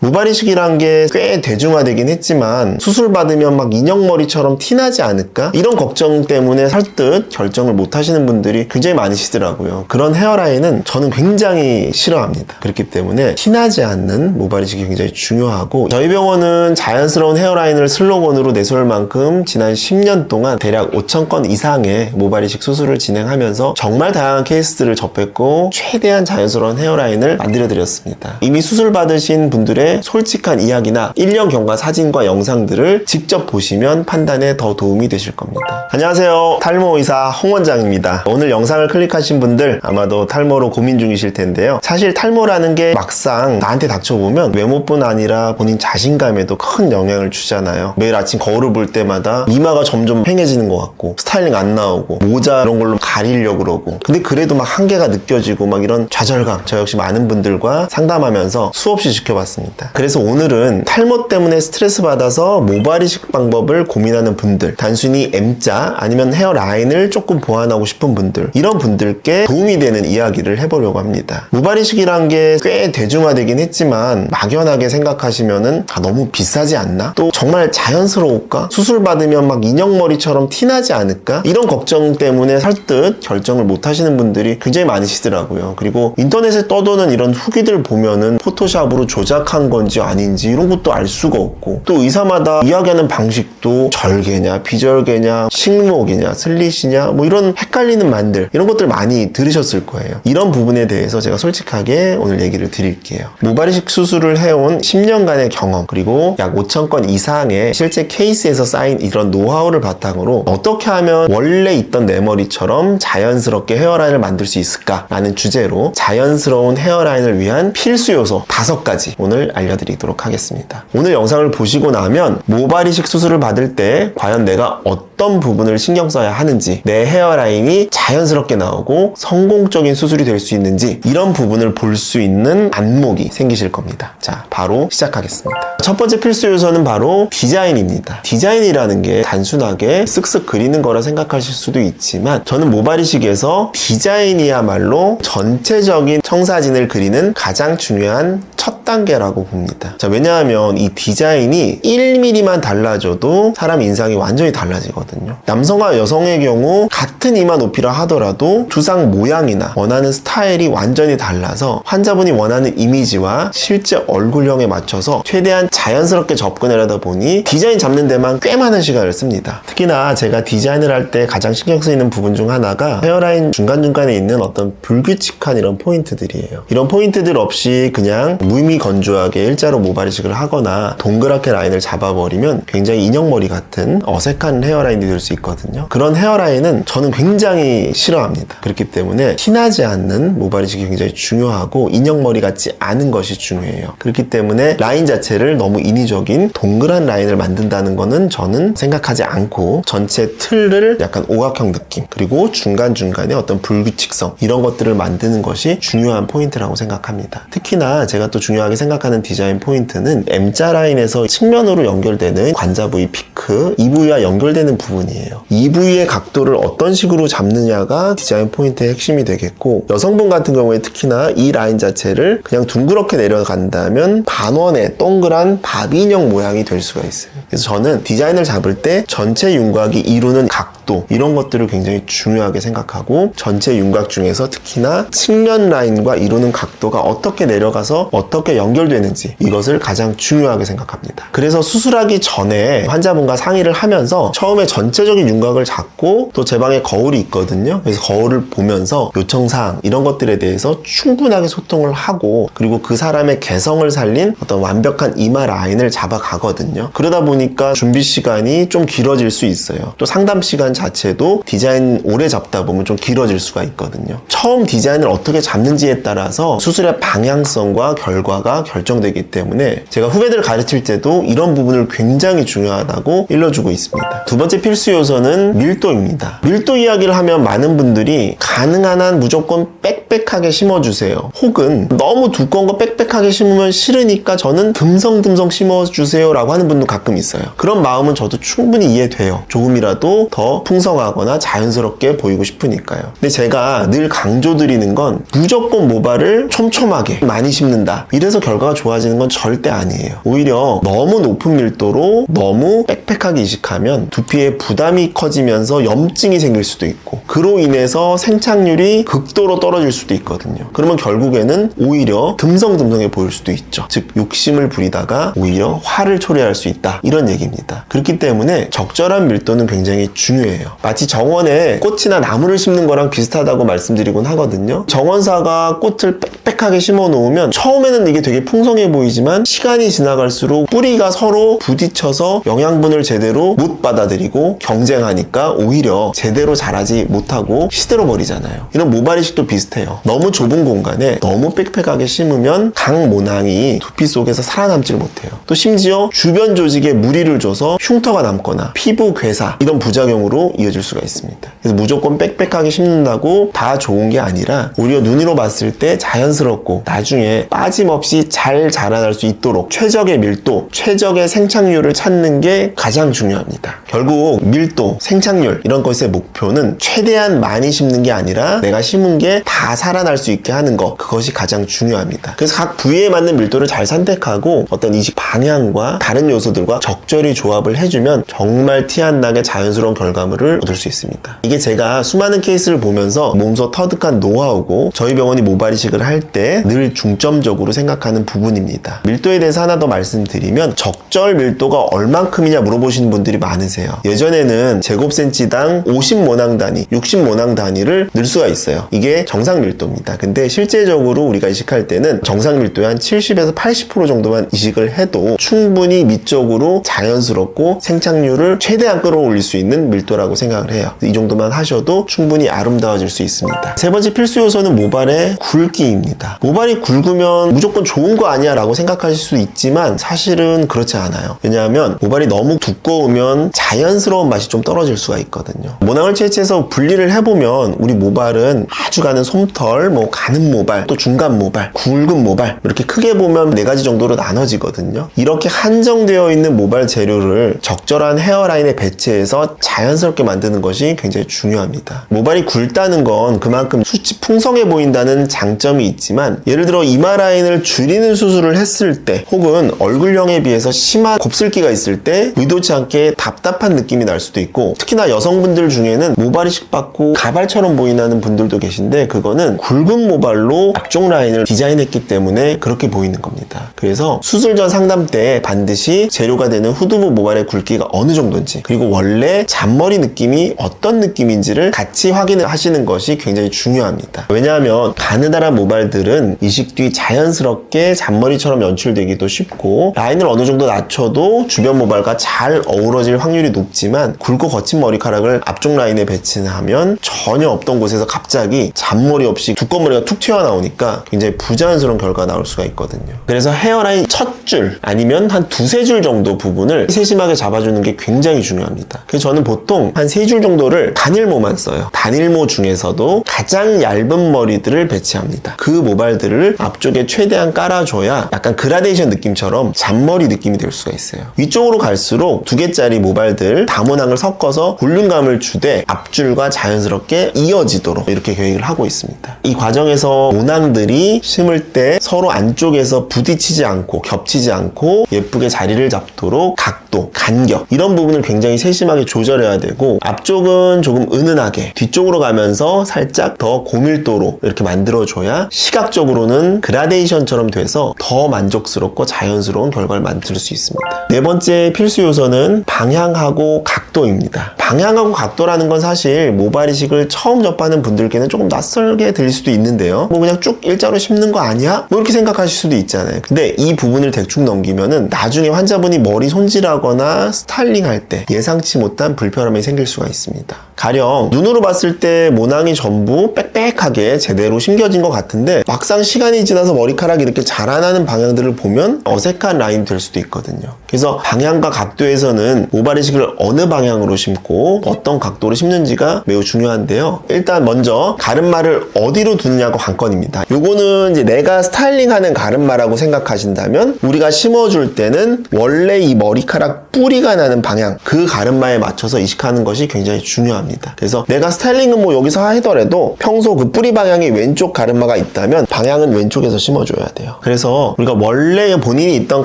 모발이식이란 게 꽤 대중화되긴 했지만 수술 받으면 막 인형머리처럼 티나지 않을까? 이런 걱정 때문에 설득 결정을 못 하시는 분들이 굉장히 많으시더라고요. 그런 헤어라인은 저는 굉장히 싫어합니다. 그렇기 때문에 티나지 않는 모발이식이 굉장히 중요하고, 저희 병원은 자연스러운 헤어라인을 슬로건으로 내세울 만큼 지난 10년 동안 대략 5,000건 이상의 모발이식 수술을 진행하면서 정말 다양한 케이스들을 접했고 최대한 자연스러운 헤어라인을 만들어 드렸습니다. 이미 수술 받으신 분들의 솔직한 이야기나 1년 경과 사진과 영상들을 직접 보시면 판단에 더 도움이 되실 겁니다. 안녕하세요, 탈모 의사 홍 원장입니다. 오늘 영상을 클릭하신 분들 아마도 탈모로 고민 중이실 텐데요. 사실 탈모라는 게 막상 나한테 닥쳐보면 외모뿐 아니라 본인 자신감에도 큰 영향을 주잖아요. 매일 아침 거울을 볼 때마다 이마가 점점 팽해지는 것 같고, 스타일링 안 나오고, 모자 이런 걸로 가리려고 그러고, 근데 그래도 막 한계가 느껴지고 막 이런 좌절감, 저 역시 많은 분들과 상담하면서 수없이 지켜봤습니다. 그래서 오늘은 탈모 때문에 스트레스 받아서 모발이식 방법을 고민하는 분들, 단순히 M자 아니면 헤어라인을 조금 보완하고 싶은 분들, 이런 분들께 도움이 되는 이야기를 해보려고 합니다. 모발이식이란 게 꽤 대중화되긴 했지만 막연하게 생각하시면은 너무 비싸지 않나? 또 정말 자연스러울까? 수술 받으면 막 인형머리처럼 티나지 않을까? 이런 걱정 때문에 설득 결정을 못 하시는 분들이 굉장히 많으시더라고요. 그리고 인터넷에 떠도는 이런 후기들 보면은 포토샵으로 조작한 건지 아닌지 이런 것도 알 수가 없고, 또 의사마다 이야기하는 방식도 절개냐 비절개냐 식목이냐 슬릿이냐 뭐 이런 헷갈리는 말들, 이런 것들 많이 들으셨을 거예요. 이런 부분에 대해서 제가 솔직하게 오늘 얘기를 드릴게요. 모발이식 수술을 해온 10년간의 경험, 그리고 약 5,000건 이상의 실제 케이스에서 쌓인 이런 노하우를 바탕으로 어떻게 하면 원래 있던 내 머리처럼 자연스럽게 헤어라인을 만들 수 있을까 라는 주제로 자연스러운 헤어라인을 위한 필수 요소 5가지 오늘 알려드리도록 하겠습니다. 오늘 영상을 보시고 나면 모발이식 수술을 받을 때 과연 내가 어떤 부분을 신경 써야 하는지, 내 헤어라인이 자연스럽게 나오고 성공적인 수술이 될 수 있는지, 이런 부분을 볼 수 있는 안목이 생기실 겁니다. 자, 바로 시작하겠습니다. 첫 번째 필수 요소는 바로 디자인입니다. 디자인이라는 게 단순하게 쓱쓱 그리는 거라 생각하실 수도 있지만, 저는 모발이식에서 디자인이야말로 전체적인 청사진을 그리는 가장 중요한 첫 단계라고 봅니다. 자, 왜냐하면 이 디자인이 1mm만 달라져도 사람 인상이 완전히 달라지거든요. 남성과 여성의 경우 같은 이마 높이라 하더라도 두상 모양이나 원하는 스타일이 완전히 달라서 환자분이 원하는 이미지와 실제 얼굴형에 맞춰서 최대한 자연스럽게 접근하려다 보니 디자인 잡는 데만 꽤 많은 시간을 씁니다. 특히나 제가 디자인을 할 때 가장 신경 쓰이는 부분 중 하나가 헤어라인 중간중간에 있는 어떤 불규칙한 이런 포인트들이에요. 이런 포인트들 없이 그냥 무의미 건조하게 일자로 모발이식을 하거나 동그랗게 라인을 잡아버리면 굉장히 인형머리 같은 어색한 헤어라인이 될 수 있거든요. 그런 헤어라인은 저는 굉장히 싫어합니다. 그렇기 때문에 티나지 않는 모발이식이 굉장히 중요하고 인형머리 같지 않은 것이 중요해요. 그렇기 때문에 라인 자체를 너무 인위적인 동그란 라인을 만든다는 거는 저는 생각하지 않고, 전체 틀을 약간 오각형 느낌, 그리고 중간중간에 어떤 불규칙성, 이런 것들을 만드는 것이 중요한 포인트라고 생각합니다. 특히나 제가 또 중요하게 생각하는 디자인 포인트는 M자 라인에서 측면으로 연결되는 관자 부위 피크, 이 부위와 연결되는 부분이에요. 이 부위의 각도를 어떤 식으로 잡느냐가 디자인 포인트의 핵심이 되겠고, 여성분 같은 경우에 특히나 이 라인 자체를 그냥 둥그렇게 내려간다면 반원의 동그란 바비인형 모양이 될 수가 있어요. 그래서 저는 디자인을 잡을 때 전체 윤곽이 이루는 각도, 이런 것들을 굉장히 중요하게 생각하고, 전체 윤곽 중에서 특히나 측면 라인과 이루는 각도가 어떻게 내려가서 어떻게 연결되는지, 이것을 가장 중요하게 생각합니다. 그래서 수술하기 전에 환자분과 상의를 하면서 처음에 전체적인 윤곽을 잡고, 또 제 방에 거울이 있거든요. 그래서 거울을 보면서 요청사항, 이런 것들에 대해서 충분하게 소통을 하고, 그리고 그 사람의 개성을 살린 어떤 완벽한 이마 라인을 잡아가거든요. 그러다 보니까 준비 시간이 좀 길어질 수 있어요. 또 상담 시간 자체도 디자인 오래 잡다 보면 좀 길어질 수가 있거든요. 처음 디자인을 어떻게 잡는지에 따라서 수술의 방향성과 결과가 결정되기 때문에 제가 후배들 가르칠 때도 이런 부분을 굉장히 중요하다고 된다고 일러주고 있습니다. 두 번째 필수 요소는 밀도입니다. 밀도 이야기를 하면 많은 분들이 가능한 한 무조건 빽빽하게 심어주세요. 혹은 너무 두꺼운 거 빽빽하게 심으면 싫으니까 저는 듬성듬성 심어주세요 라고 하는 분도 가끔 있어요. 그런 마음은 저도 충분히 이해돼요. 조금이라도 더 풍성하거나 자연스럽게 보이고 싶으니까요. 근데 제가 늘 강조드리는 건 무조건 모발을 촘촘하게 많이 심는다, 이래서 결과가 좋아지는 건 절대 아니에요. 오히려 너무 높은 밀도로 너무 빽빽하게 이식하면 두피에 부담이 커지면서 염증이 생길 수도 있고, 그로 인해서 생착률이 극도로 떨어질 수도 있거든요. 그러면 결국에는 오히려 듬성듬성해 보일 수도 있죠. 즉 욕심을 부리다가 오히려 화를 초래할 수 있다, 이런 얘기입니다. 그렇기 때문에 적절한 밀도는 굉장히 중요해요. 마치 정원에 꽃이나 나무를 심는 거랑 비슷하다고 말씀드리곤 하거든요. 정원사가 꽃을 빽빽하게 심어 놓으면 처음에는 이게 되게 풍성해 보이지만 시간이 지나갈수록 뿌리가 서로 부딪혀서 영양분을 제대로 못 받아들이고 경쟁하니까 오히려 제대로 자라지 못하고 시들어 버리잖아요. 이런 모발이식도 비슷해요. 너무 좁은 공간에 너무 빽빽하게 심으면 각 모낭이 두피 속에서 살아남지를 못해요. 또 심지어 주변 조직에 무리를 줘서 흉터가 남거나 피부 괴사, 이런 부작용으로 이어질 수가 있습니다. 그래서 무조건 빽빽하게 심는다고 다 좋은 게 아니라 오히려 눈으로 봤을 때 자연스럽고 나중에 빠짐없이 잘 자라날 수 있도록 최적의 밀도, 최적의 생착률을 찾는 게 가장 중요합니다. 결국 밀도, 생착률 이런 것의 목표는 최대한 많이 심는 게 아니라 내가 심은 게 다 살아날 수 있게 하는 것, 그것이 가장 중요합니다. 그래서 각 부위에 맞는 밀도를 잘 선택하고 어떤 이식 방향과 다른 요소들과 적절히 조합을 해주면 정말 티 안 나게 자연스러운 결과물을 얻을 수 있습니다. 이게 제가 수많은 케이스를 보면서 몸소 터득한 노하우고 저희 병원이 모발 이식을 할 때 늘 중점적으로 생각하는 부분입니다. 밀도에 대해서 하나 더 말씀드리면 적절 밀도가 얼만큼이냐 물어보시는 분들이 많으세요. 예전에는 제곱센치당 50모낭 단위, 60모낭 단위를 늘 수가 있어요. 이게 정상 밀도입니다. 근데 실제적으로 우리가 이식할 때는 정상 밀도의 한 70에서 80% 정도만 이식을 해도 충분히 미적으로 자연스럽고 생착률을 최대한 끌어올릴 수 있는 밀도라고 생각을 해요. 이 정도만 하셔도 충분히 아름다워질 수 있습니다. 세 번째 필수 요소는 모발의 굵기입니다. 모발이 굵으면 무조건 좋은 거 아니야 라고 생각하실 수 있지만 사실은 그렇지 않아요. 왜냐하면 모발이 너무 두꺼우면 자연스러운 맛이 좀 떨어질 수가 있거든요. 모낭을 채취해서 분리를 해보면 우리 모발은 아주 가는 솜털, 가는 모발, 또 중간 모발, 굵은 모발, 이렇게 크게 보면 4가지 정도로 나눠지거든요. 이렇게 한정되어 있는 모발 재료를 적절한 헤어라인에 배치해서 자연스럽게 만드는 것이 굉장히 중요합니다. 모발이 굵다는 건 그만큼 숱이 풍성해 보인다는 장점이 있지만, 예를 들어 이마 라인을 줄이는 수술을 했을 때 혹은 얼굴형에 비해서 심한 곱슬기가 있을 때 의도치 않게 답답한 느낌이 날 수도 있고, 특히나 여성분들 중에는 모발 이식 받고 가발처럼 보이는 분들도 계신데 그거는 굵은 모발로 앞쪽 라인을 디자인했기 때문에 그렇게 보이는 겁니다. 그래서 수술 전 상담 때 반드시 재료가 되는 후두부 모발의 굵기가 어느 정도인지, 그리고 원래 잔머리 느낌이 어떤 느낌인지를 같이 확인을 하시는 것이 굉장히 중요합니다. 왜냐하면 가느다란 모발들은 이식 뒤 자연스럽게 잔머리처럼 연출되기도 쉽고 라인을 어느 정도 낮춰도 주변 모발과 잘 어우러질 확률이 높지만, 굵고 거친 머리카락을 앞쪽 라인에 배치하면 전혀 없던 곳에서 갑자기 잔머리 없이 두꺼운 머리가 툭 튀어나오니까 굉장히 부자연스러운 결과가 나올 수가 있거든요. 그래서 헤어라인 첫 줄 아니면 한 2-3줄 정도 부분을 세심하게 잡아주는 게 굉장히 중요합니다. 그래서 저는 보통 한 3줄 정도를 단일모만 써요. 단일모 중에서도 가장 얇은 머리들을 배치합니다. 그 모발들을 앞쪽에 최대한 깔아줘야 약간 그라데이션 느낌처럼 잔머리 느낌이 될 수가 있어요. 위쪽으로 갈수록 2개짜리 모발들 다모낭을 섞어서 볼륨감을 주되 앞줄과 자연스럽게 이어지도록 이렇게 계획을 하고 있습니다. 이 과정에서 모낭들이 심을 때 서로 안쪽에서 부딪히지 않고 겹치지 않고 예쁘게 자리를 잡도록 각도, 간격 이런 부분을 굉장히 세심하게 조절해야 되고, 앞쪽은 조금 은은하게, 뒤쪽으로 가면서 살짝 더 고밀도로 이렇게 만들어줘야 시각적으로는 그라데이션처럼 돼서 더 만족스럽고 자연스러운 결과를 만들 수 있습니다. 네 번째 필수 요소는 방향하고 각도입니다. 방향하고 각도라는 건 사실 모발 이식을 처음 접하는 분들께는 조금 낯설게 들릴 수도 있는데요. 그냥 쭉 일자로 심는 거 아니야? 이렇게 생각하실 수도 있잖아요. 근데 이 부분을 대충 넘기면은 나중에 환자분이 머리 손질하거나 스타일링할 때 예상치 못한 불편함이 생길 수가 있습니다. 가령 눈으로 봤을 때 모낭이 전부 빽빽하게 제대로 심겨진 것 같은데 막상 시간이 지나서 머리카락이 이렇게 자라나는 방향들을 보면 어색한 라인이 될 수도 있거든요. 그래서 방향과 각도에서는 모발이식을 어느 방향으로 심고 어떤 각도로 심는지가 매우 중요한데요. 일단 먼저 가르마를 어디로 두느냐가 관건입니다. 요거는 이제 내가 스타일링하는 가르마라고 생각하신다면 우리가 심어줄 때는 원래 이 머리카락 뿌리가 나는 방향, 그 가르마에 맞춰서 이식하는 것이 굉장히 중요합니다. 그래서 내가 스타일링은 뭐 여기서 하더라도 평소 그 뿌리 방향이 왼쪽 가르마가 있다면 방향은 왼쪽에서 심어줘야 돼요. 그래서 우리가 원래 본인이 있던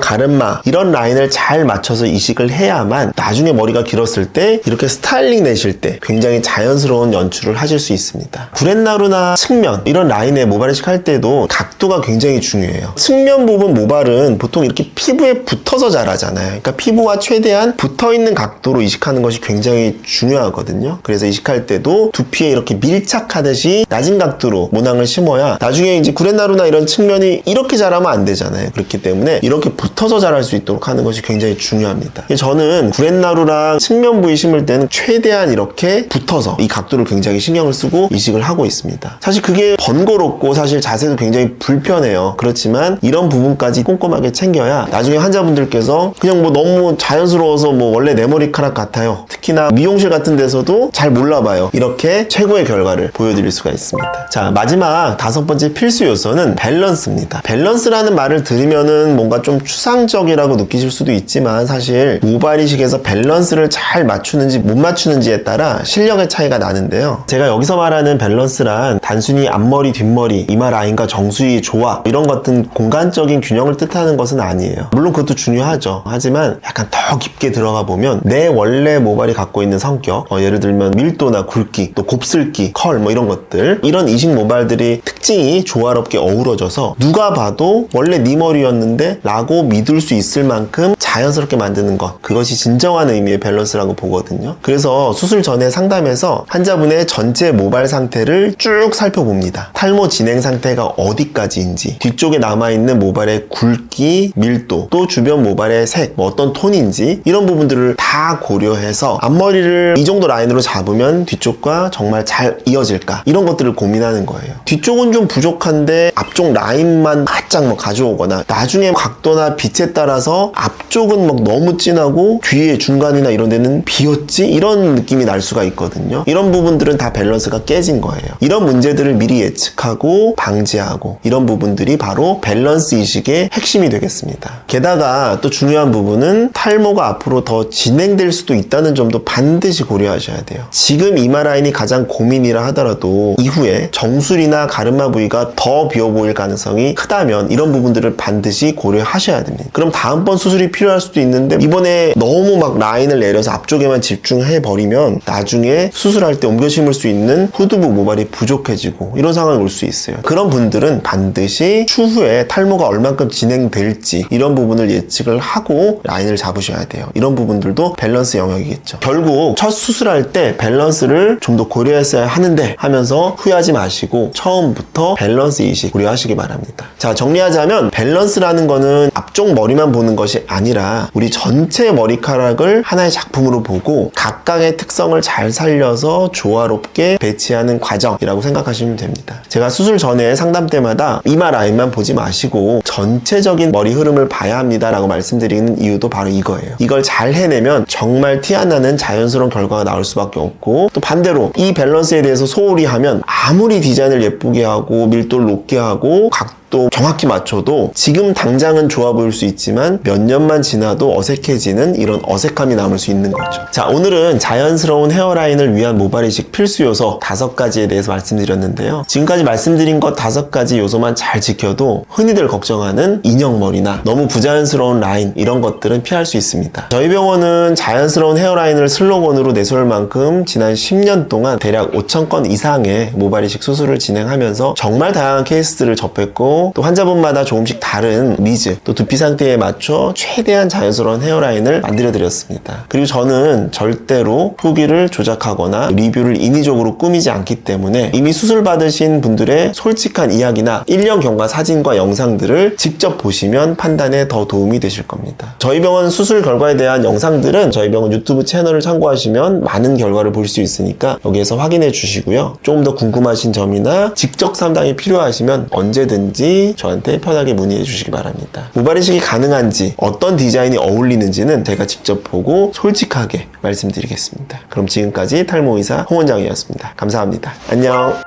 가르마 이런 라인을 잘 맞춰서 이식을 해야만 나중에 머리가 길었을 때 이렇게 스타일링 내실 때 굉장히 자연스러운 연출을 하실 수 있습니다. 구렛나루나 측면 이런 라인에 모발 이식할 때도 각도가 굉장히 중요해요. 측면 부분 모발은 보통 이렇게 피부에 붙어서 자라잖아요. 그러니까 피부와 최대한 붙어있는 각도로 이식하는 것이 굉장히 중요하거든요. 그래서 이식할 때도 두피에 이렇게 밀착하듯이 낮은 각도로 모낭을 심어야 나중에 이제 구렛나루나 이런 측면이 이렇게 자라면 안 되잖아요. 그렇기 때문에 이렇게 붙어서 자랄 수 있도록 하는 것이 굉장히 중요합니다. 저는 구렛나루랑 측면 부위 심을 때는 최대한 이렇게 붙어서 이 각도를 굉장히 신경을 쓰고 이식을 하고 있습니다. 사실 그게 번거롭고 사실 자세도 굉장히 불편해요. 그렇지만 이런 부분까지 꼼꼼하게 챙겨야 나중에 환자분들께서 그냥 뭐 너무 자연스러워서 뭐 원래 내 머리카락 같아요. 특히나 미용실 같은 데서도 잘 몰라봐요. 이렇게 최고의 결과를 보여드릴 수가 있습니다. 자, 마지막 5번째 필수 요소는 밸런스입니다. 밸런스라는 말을 들으면은 뭔가 좀 추상적이라고 느끼실 수도 있지만 사실 모발 이식에서 밸런스를 잘 맞추는지 못 맞추는지에 따라 실력의 차이가 나는데요. 제가 여기서 말하는 밸런스란 단순히 앞머리, 뒷머리, 이마 라인과 정수위 조합 이런 같은 공간적인 균형을 뜻하는 것은 아니에요. 물론 그것도 중요하죠. 하지만 약간 더 깊게 들어가 보면 내 원래 모발이 갖고 있는 성격, 예를 들면 밀도나 굵기, 또 곱슬기, 컬 뭐 이런 것들, 이런 이식 모발들이 특징이 조화롭게 어우러져서 누가 봐도 원래 네 머리였는데 라고 믿을 수 있을 만큼 자연스럽게 만드는 것, 그것이 진정한 의미의 밸런스라고 보거든요. 그래서 수술 전에 상담에서 환자분의 전체 모발 상태를 쭉 살펴봅니다. 탈모 진행 상태가 어디까지인지, 뒤쪽에 남아있는 모발의 굵기, 밀도, 또 주변 모발의 색, 뭐 어떤 톤인지 이런 부분들을 다 고려해서 앞머리를 이 정도 라인으로 잡으면 뒤쪽과 정말 잘 이어질까, 이런 것들을 고민하는 거예요. 뒤쪽은 좀 부족한데 앞쪽 라인만 바짝 뭐 가져오거나, 나중에 각도나 빛에 따라서 앞쪽은 막 너무 진하고 뒤에 중간이나 이런 데는 비었지? 이런 느낌이 날 수가 있거든요. 이런 부분들은 다 밸런스가 깨진 거예요. 이런 문제들을 미리 예측하고 방지하고, 이런 부분들이 바로 밸런스 이식의 핵심이 되겠습니다. 게다가 또 중요한 부분은 탈모가 앞으로 더 진행될 수도 있다는 점도 반드시 고려하셔야 돼요. 지금 이마 라인이 가장 고민이라 하더라도 이후에 정수리나 가르마 부위가 더 비어 보일 가능성이 크다면 이런 부분들을 반드시 고려하셔야 됩니다. 그럼 다음번 수술이 필요할 수도 있는데 이번에 너무 막 라인을 내려서 앞쪽에만 집중해 버리면 나중에 수술할 때 옮겨 심을 수 있는 후두부 모발이 부족해지고 이런 상황이 올 수 있어요. 그런 분들은 반드시 추후에 탈모가 얼만큼 진행될지 이런 부분을 예측을 하고 라인을 잡으셔야 돼요. 이런 부분들도 밸런스 영역이겠죠. 결국 첫 수술할 때 밸런스를 좀 더 고려했어야 하는데 하면서 후회하지 마시고 처음부터 밸런스 이식 고려하시기 바랍니다. 자, 정리하자면 밸런스라는 거는 앞쪽 머리만 보는 것이 아니라 우리 전체 머리카락을 하나의 작품으로 보고 각각의 특성을 잘 살려서 조화롭게 배치하는 과정이라고 생각하시면 됩니다. 제가 수술 전에 상담 때마다 이마 라인만 보지 마시고 전체적인 머리 흐름을 봐야 합니다 라고 말씀드리는 이유도 바로 이거예요. 이걸 잘 해내면 정말 티 안 나는 자연스러운 결과가 나올 수밖에 없고, 또 반대로 이 밸런스에 대해서 소홀히 하면 아무리 디자인을 예쁘게 하고 밀도를 높게 하고 또 정확히 맞춰도 지금 당장은 좋아 보일 수 있지만 몇 년만 지나도 어색해지는 이런 어색함이 남을 수 있는 거죠. 자, 오늘은 자연스러운 헤어라인을 위한 모발 이식 필수 요소 5가지에 대해서 말씀드렸는데요. 지금까지 말씀드린 것 5가지 요소만 잘 지켜도 흔히들 걱정하는 인형머리나 너무 부자연스러운 라인, 이런 것들은 피할 수 있습니다. 저희 병원은 자연스러운 헤어라인을 슬로건으로 내세울 만큼 지난 10년 동안 대략 5,000건 이상의 모발 이식 수술을 진행하면서 정말 다양한 케이스들을 접했고, 또 환자분마다 조금씩 다른 니즈, 또 두피 상태에 맞춰 최대한 자연스러운 헤어라인을 만들어 드렸습니다. 그리고 저는 절대로 후기를 조작하거나 리뷰를 인위적으로 꾸미지 않기 때문에 이미 수술 받으신 분들의 솔직한 이야기나 1년 경과 사진과 영상들을 직접 보시면 판단에 더 도움이 되실 겁니다. 저희 병원 수술 결과에 대한 영상들은 저희 병원 유튜브 채널을 참고하시면 많은 결과를 볼 수 있으니까 여기에서 확인해 주시고요. 조금 더 궁금하신 점이나 직접 상담이 필요하시면 언제든지 언제든지 저한테 편하게 문의해 주시기 바랍니다. 모발 이식이 가능한지, 어떤 디자인이 어울리는지는 제가 직접 보고 솔직하게 말씀드리겠습니다. 그럼 지금까지 탈모의사 홍원장이었습니다. 감사합니다. 안녕.